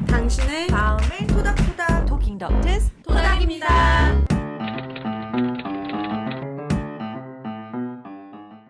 당신의 마음을 토닥토닥 토킹 덕트스 토닥입니다.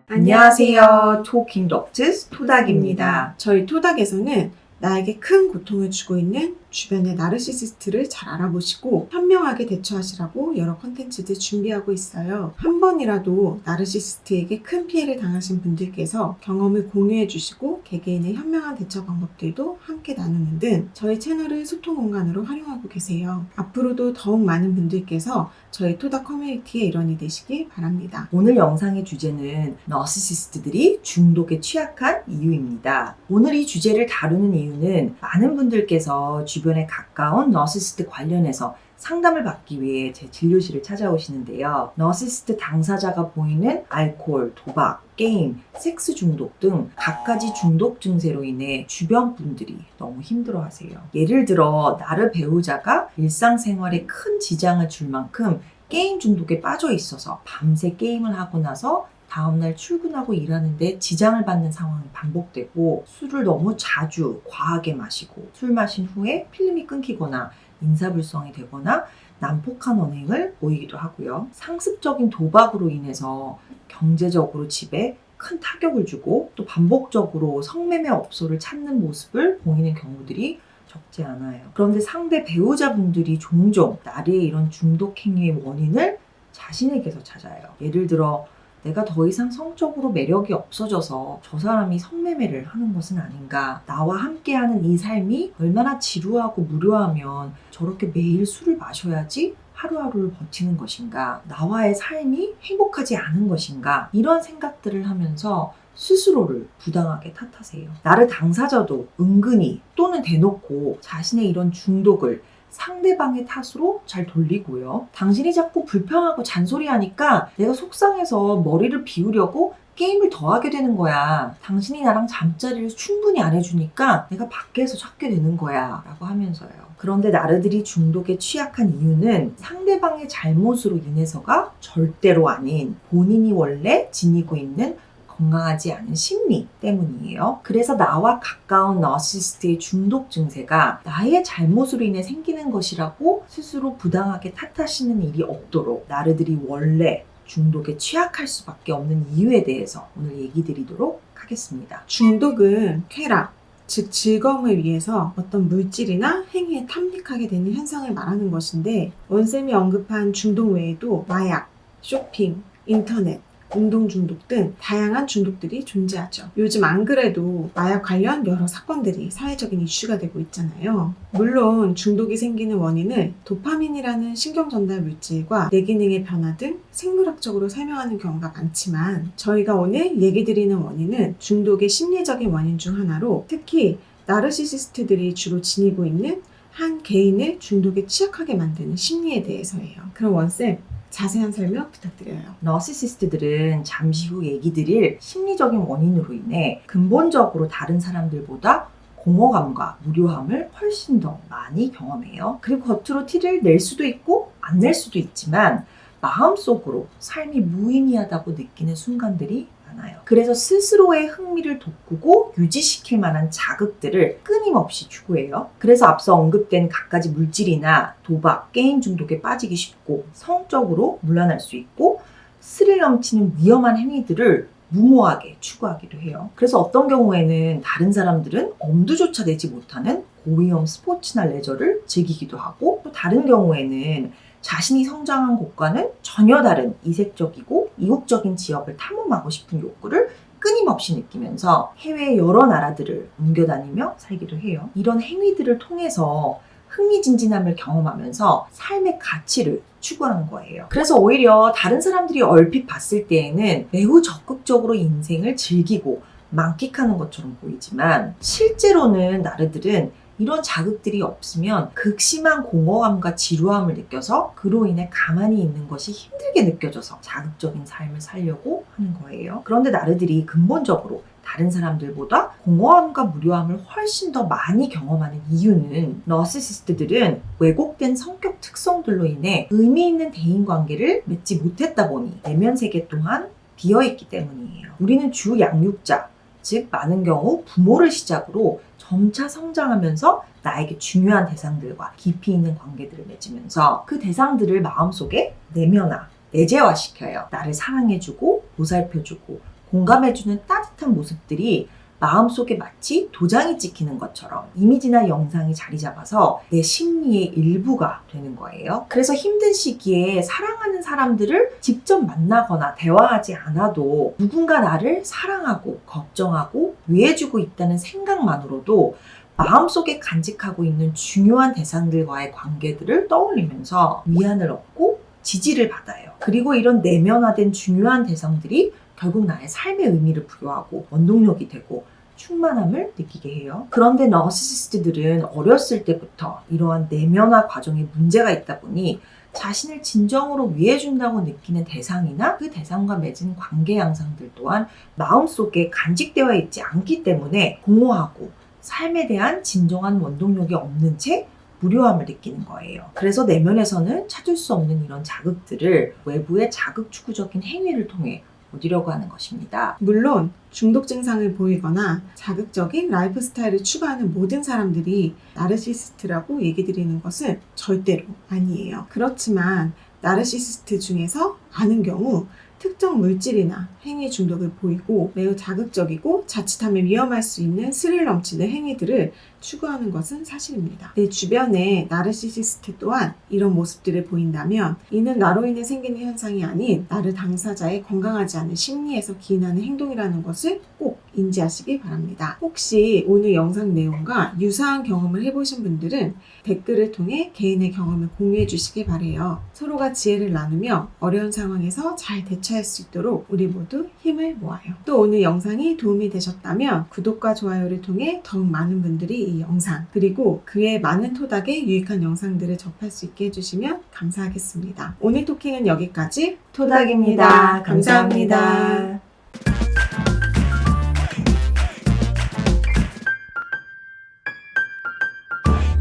안녕하세요. 토킹 덕트스 토닥입니다. 저희 토닥에서는 나에게 큰 고통을 주고 있는 주변의 나르시시스트를 잘 알아보시고 현명하게 대처하시라고 여러 컨텐츠들 준비하고 있어요. 한 번이라도 나르시시스트에게 큰 피해를 당하신 분들께서 경험을 공유해 주시고 개개인의 현명한 대처 방법들도 함께 나누는 등 저희 채널을 소통 공간으로 활용하고 계세요. 앞으로도 더욱 많은 분들께서 저희 토닥 커뮤니티의 일원이 되시길 바랍니다. 오늘 영상의 주제는 너시시스트들이 중독에 취약한 이유입니다. 오늘 이 주제를 다루는 이유는 많은 분들께서 주변에 가까운 너시시스트 관련해서 상담을 받기 위해 제 진료실을 찾아오시는데요. 너시시스트 당사자가 보이는 알코올, 도박, 게임, 섹스 중독 등 갖가지 중독 증세로 인해 주변 분들이 너무 힘들어하세요. 예를 들어 나를 배우자가 일상생활에 큰 지장을 줄 만큼 게임 중독에 빠져 있어서 밤새 게임을 하고 나서 다음날 출근하고 일하는데 지장을 받는 상황이 반복되고, 술을 너무 자주 과하게 마시고 술 마신 후에 필름이 끊기거나 인사불성이 되거나 난폭한 언행을 보이기도 하고요. 상습적인 도박으로 인해서 경제적으로 집에 큰 타격을 주고 또 반복적으로 성매매 업소를 찾는 모습을 보이는 경우들이 적지 않아요. 그런데 상대 배우자분들이 종종 나의 이런 중독 행위의 원인을 자신에게서 찾아요. 예를 들어 내가 더 이상 성적으로 매력이 없어져서 저 사람이 성매매를 하는 것은 아닌가, 나와 함께하는 이 삶이 얼마나 지루하고 무료하면 저렇게 매일 술을 마셔야지 하루하루를 버티는 것인가, 나와의 삶이 행복하지 않은 것인가, 이런 생각들을 하면서 스스로를 부당하게 탓하세요. 나를 당사자도 은근히 또는 대놓고 자신의 이런 중독을 상대방의 탓으로 잘 돌리고요. 당신이 자꾸 불평하고 잔소리하니까 내가 속상해서 머리를 비우려고 게임을 더 하게 되는 거야. 당신이 나랑 잠자리를 충분히 안 해주니까 내가 밖에서 찾게 되는 거야 라고 하면서요. 그런데 나르들이 중독에 취약한 이유는 상대방의 잘못으로 인해서가 절대로 아닌 본인이 원래 지니고 있는 건강하지 않은 심리 때문이에요. 그래서 나와 가까운 너시시스트의 중독 증세가 나의 잘못으로 인해 생기는 것이라고 스스로 부당하게 탓하시는 일이 없도록 나르들이 원래 중독에 취약할 수밖에 없는 이유에 대해서 오늘 얘기 드리도록 하겠습니다. 중독은 쾌락, 즉 즐거움을 위해서 어떤 물질이나 행위에 탐닉하게 되는 현상을 말하는 것인데, 원쌤이 언급한 중독 외에도 마약, 쇼핑, 인터넷, 운동 중독 등 다양한 중독들이 존재하죠. 요즘 안 그래도 마약 관련 여러 사건들이 사회적인 이슈가 되고 있잖아요. 물론 중독이 생기는 원인을 도파민이라는 신경전달 물질과 뇌 기능의 변화 등 생물학적으로 설명하는 경우가 많지만, 저희가 오늘 얘기 드리는 원인은 중독의 심리적인 원인 중 하나로, 특히 나르시시스트들이 주로 지니고 있는 한 개인을 중독에 취약하게 만드는 심리에 대해서예요. 그럼 원쌤, 자세한 설명 부탁드려요. 너시시스트들은 잠시 후 얘기 드릴 심리적인 원인으로 인해 근본적으로 다른 사람들보다 공허감과 무료함을 훨씬 더 많이 경험해요. 그리고 겉으로 티를 낼 수도 있고 안 낼 수도 있지만 마음속으로 삶이 무의미하다고 느끼는 순간들이 많아요. 그래서 스스로의 흥미를 돋구고 유지시킬 만한 자극들을 끊임없이 추구해요. 그래서 앞서 언급된 갖가지 물질이나 도박, 게임 중독에 빠지기 쉽고 성적으로 문란할 수 있고 스릴 넘치는 위험한 행위들을 무모하게 추구하기도 해요. 그래서 어떤 경우에는 다른 사람들은 엄두조차 내지 못하는 고위험 스포츠나 레저를 즐기기도 하고, 또 다른 경우에는 자신이 성장한 곳과는 전혀 다른 이색적이고 이국적인 지역을 탐험하고 싶은 욕구를 끊임없이 느끼면서 해외 여러 나라들을 옮겨다니며 살기도 해요. 이런 행위들을 통해서 흥미진진함을 경험하면서 삶의 가치를 추구하는 거예요. 그래서 오히려 다른 사람들이 얼핏 봤을 때에는 매우 적극적으로 인생을 즐기고 만끽하는 것처럼 보이지만, 실제로는 나르들은 이런 자극들이 없으면 극심한 공허감과 지루함을 느껴서 그로 인해 가만히 있는 것이 힘들게 느껴져서 자극적인 삶을 살려고 하는 거예요. 그런데 나르들이 근본적으로 다른 사람들보다 공허함과 무료함을 훨씬 더 많이 경험하는 이유는, 너시시스트들은 왜곡된 성격 특성들로 인해 의미 있는 대인관계를 맺지 못했다 보니 내면 세계 또한 비어있기 때문이에요. 우리는 주 양육자, 즉 많은 경우 부모를 시작으로 점차 성장하면서 나에게 중요한 대상들과 깊이 있는 관계들을 맺으면서 그 대상들을 마음속에 내면화, 내재화시켜요. 나를 사랑해주고 보살펴주고 공감해주는 따뜻한 모습들이 마음속에 마치 도장이 찍히는 것처럼 이미지나 영상이 자리 잡아서 내 심리의 일부가 되는 거예요. 그래서 힘든 시기에 사랑하는 사람들을 직접 만나거나 대화하지 않아도 누군가 나를 사랑하고 걱정하고 위해주고 있다는 생각만으로도 마음속에 간직하고 있는 중요한 대상들과의 관계들을 떠올리면서 위안을 얻고 지지를 받아요. 그리고 이런 내면화된 중요한 대상들이 결국 나의 삶의 의미를 부여하고 원동력이 되고 충만함을 느끼게 해요. 그런데 너시시스트들은 어렸을 때부터 이러한 내면화 과정에 문제가 있다 보니 자신을 진정으로 위해준다고 느끼는 대상이나 그 대상과 맺은 관계 양상들 또한 마음속에 간직되어 있지 않기 때문에 공허하고 삶에 대한 진정한 원동력이 없는 채 무료함을 느끼는 거예요. 그래서 내면에서는 찾을 수 없는 이런 자극들을 외부의 자극 추구적인 행위를 통해 얻으려고 하는 것입니다. 물론 중독 증상을 보이거나 자극적인 라이프 스타일을 추구하는 모든 사람들이 나르시시스트라고 얘기 드리는 것은 절대로 아니에요. 그렇지만 나르시시스트 중에서 많은 경우 특정 물질이나 행위 중독을 보이고 매우 자극적이고 자칫하면 위험할 수 있는 스릴 넘치는 행위들을 추구하는 것은 사실입니다. 내 주변에 나르시시스트 또한 이런 모습들을 보인다면 이는 나로 인해 생기는 현상이 아닌 나르 당사자의 건강하지 않은 심리에서 기인하는 행동이라는 것을 꼭 인지하시기 바랍니다. 혹시 오늘 영상 내용과 유사한 경험을 해보신 분들은 댓글을 통해 개인의 경험을 공유해 주시기 바라요. 서로가 지혜를 나누며 어려운 상황에서 잘 대처할 수 있도록 우리 모두 힘을 모아요. 또 오늘 영상이 도움이 되셨다면 구독과 좋아요를 통해 더욱 많은 분들이 이 영상 그리고 그 외 많은 토닥의 유익한 영상들을 접할 수 있게 해주시면 감사하겠습니다. 오늘 토킹은 여기까지. 토닥입니다. 감사합니다.